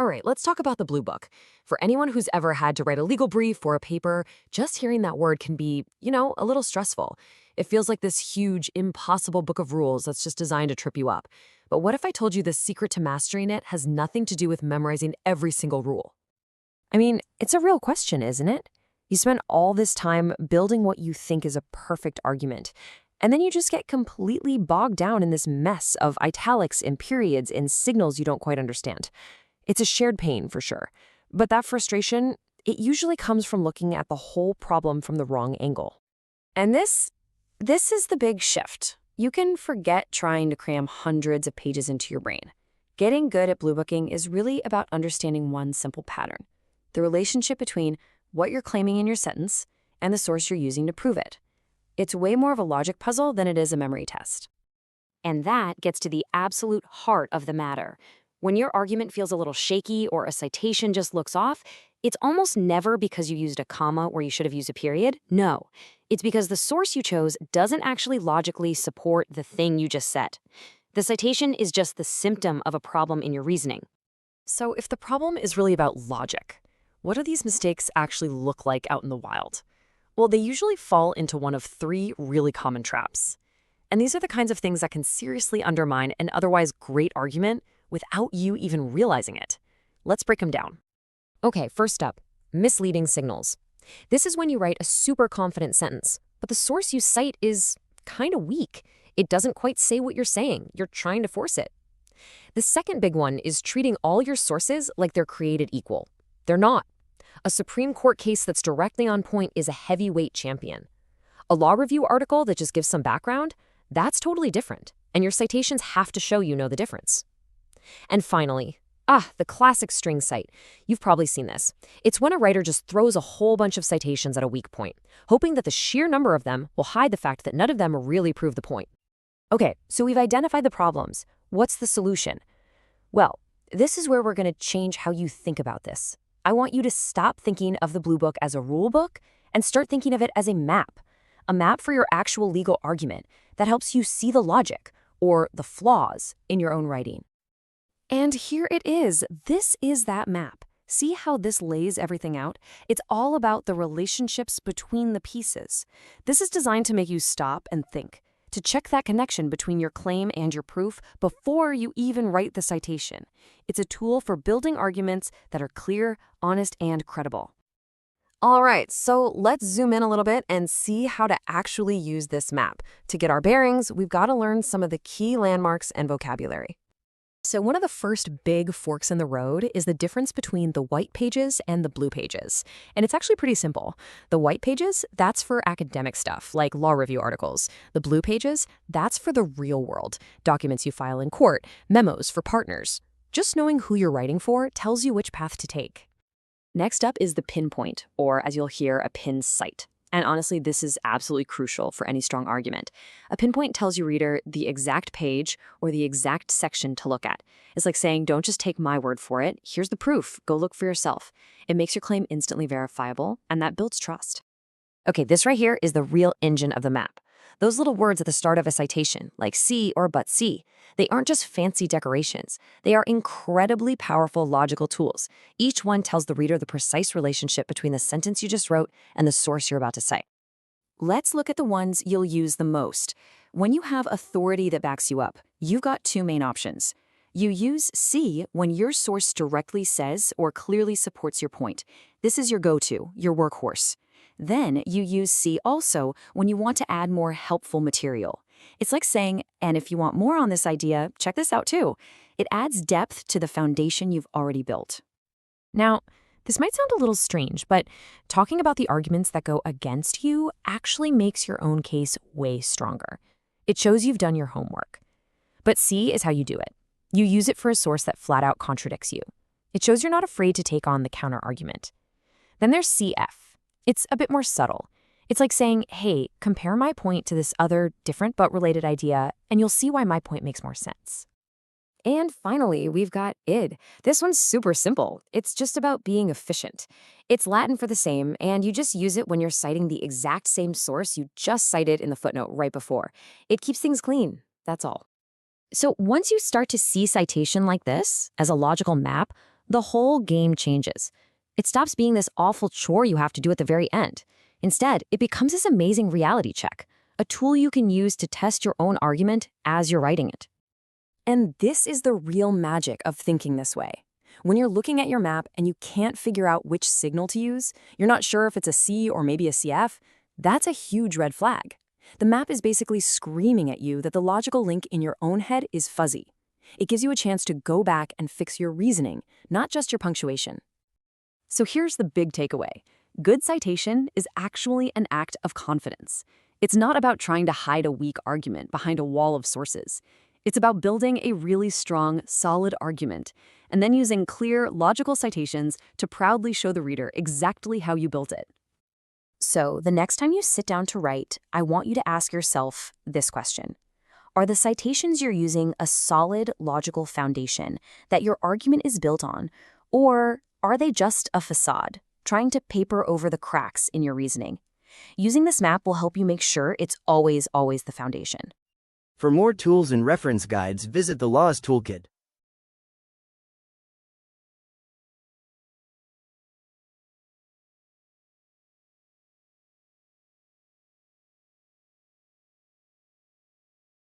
All right, let's talk about the Blue Book. For anyone who's ever had to write a legal brief or a paper, just hearing that word can be, a little stressful. It feels like this huge, impossible book of rules that's just designed to trip you up. But what if I told you the secret to mastering it has nothing to do with memorizing every single rule? I mean, it's a real question, isn't it? You spend all this time building what you think is a perfect argument, and then you just get completely bogged down in this mess of italics and periods and signals you don't quite understand. It's a shared pain, for sure. But that frustration, it usually comes from looking at the whole problem from the wrong angle. And this is the big shift. You can forget trying to cram hundreds of pages into your brain. Getting good at bluebooking is really about understanding one simple pattern: the relationship between what you're claiming in your sentence and the source you're using to prove it. It's way more of a logic puzzle than it is a memory test. And that gets to the absolute heart of the matter. When your argument feels a little shaky or a citation just looks off, it's almost never because you used a comma where you should have used a period. No, it's because the source you chose doesn't actually logically support the thing you just said. The citation is just the symptom of a problem in your reasoning. So if the problem is really about logic, what do these mistakes actually look like out in the wild? Well, they usually fall into one of three really common traps. And these are the kinds of things that can seriously undermine an otherwise great argument without you even realizing it. Let's break them down. Okay, first up, misleading signals. This is when you write a super confident sentence, but the source you cite is kind of weak. It doesn't quite say what you're saying. You're trying to force it. The second big one is treating all your sources like they're created equal. They're not. A Supreme Court case that's directly on point is a heavyweight champion. A law review article that just gives some background, that's totally different, and your citations have to show you know the difference. And finally, the classic string cite. You've probably seen this. It's when a writer just throws a whole bunch of citations at a weak point, hoping that the sheer number of them will hide the fact that none of them really prove the point. Okay, so we've identified the problems. What's the solution? Well, this is where we're going to change how you think about this. I want you to stop thinking of the Blue Book as a rule book and start thinking of it as a map for your actual legal argument that helps you see the logic or the flaws in your own writing. And here it is. This is that map. See how this lays everything out? It's all about the relationships between the pieces. This is designed to make you stop and think, to check that connection between your claim and your proof before you even write the citation. It's a tool for building arguments that are clear, honest, and credible. All right, so let's zoom in a little bit and see how to actually use this map. To get our bearings, we've got to learn some of the key landmarks and vocabulary. So one of the first big forks in the road is the difference between the white pages and the blue pages. And it's actually pretty simple. The white pages, that's for academic stuff, like law review articles. The blue pages, that's for the real world, documents you file in court, memos for partners. Just knowing who you're writing for tells you which path to take. Next up is the pinpoint, or as you'll hear, a pin cite. And honestly, this is absolutely crucial for any strong argument. A pinpoint tells your reader the exact page or the exact section to look at. It's like saying, don't just take my word for it. Here's the proof. Go look for yourself. It makes your claim instantly verifiable, and that builds trust. Okay, this right here is the real engine of the map. Those little words at the start of a citation, like see or but see, they aren't just fancy decorations. They are incredibly powerful logical tools. Each one tells the reader the precise relationship between the sentence you just wrote and the source you're about to cite. Let's look at the ones you'll use the most. When you have authority that backs you up, you've got two main options. You use see when your source directly says or clearly supports your point. This is your go-to, your workhorse. Then you use see also when you want to add more helpful material. It's like saying, and if you want more on this idea, check this out too. It adds depth to the foundation you've already built. Now, this might sound a little strange, but talking about the arguments that go against you actually makes your own case way stronger. It shows you've done your homework. But see is how you do it. You use it for a source that flat out contradicts you. It shows you're not afraid to take on the counter-argument. Then there's CF. It's a bit more subtle. It's like saying, hey, compare my point to this other different but related idea, and you'll see why my point makes more sense. And finally, we've got id. This one's super simple. It's just about being efficient. It's Latin for the same, and you just use it when you're citing the exact same source you just cited in the footnote right before. It keeps things clean. That's all. So once you start to see citation like this as a logical map, The whole game changes. It stops being this awful chore you have to do at the very end. Instead, it becomes this amazing reality check, a tool you can use to test your own argument as you're writing it. And this is the real magic of thinking this way. When you're looking at your map and you can't figure out which signal to use, you're not sure if it's a C or maybe a CF, that's a huge red flag. The map is basically screaming at you that the logical link in your own head is fuzzy. It gives you a chance to go back and fix your reasoning, not just your punctuation. So here's the big takeaway. Good citation is actually an act of confidence. It's not about trying to hide a weak argument behind a wall of sources. It's about building a really strong, solid argument, and then using clear, logical citations to proudly show the reader exactly how you built it. So, the next time you sit down to write, I want you to ask yourself this question. Are the citations you're using a solid, logical foundation that your argument is built on, or are they just a facade, trying to paper over the cracks in your reasoning? Using this map will help you make sure it's always the foundation. For more tools and reference guides, visit the L.A.W.S Toolkit.